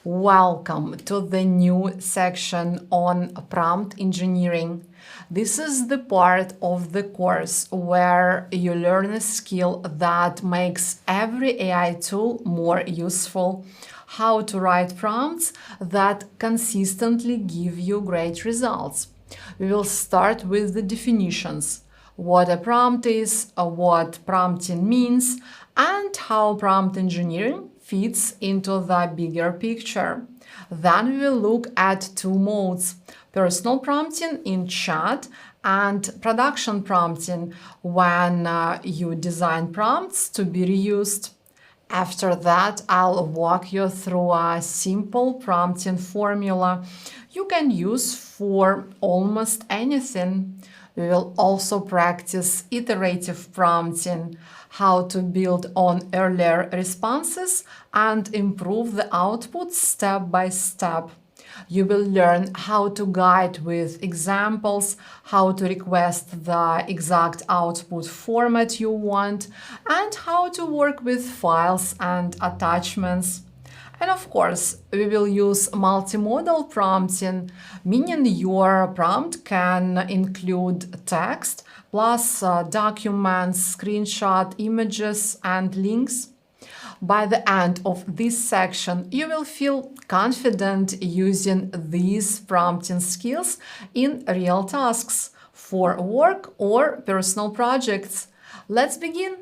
Welcome to the new section on prompt engineering. This is the part of the course where you learn a skill that makes every AI tool more useful, how to write prompts that consistently give you great results. We will start with the definitions, what a prompt is, what prompting means, and how prompt engineering fits into the bigger picture. Then we will look at two modes: personal prompting in chat and production prompting when you design prompts to be reused. After that, I'll walk you through a simple prompting formula you can use for almost anything. We will also practice iterative prompting, how to build on earlier responses and improve the output step by step. You will learn how to guide with examples, how to request the exact output format you want, and how to work with files and attachments. And of course, we will use multimodal prompting, meaning your prompt can include text, plus documents, screenshot, images, and links. By the end of this section, you will feel confident using these prompting skills in real tasks for work or personal projects. Let's begin!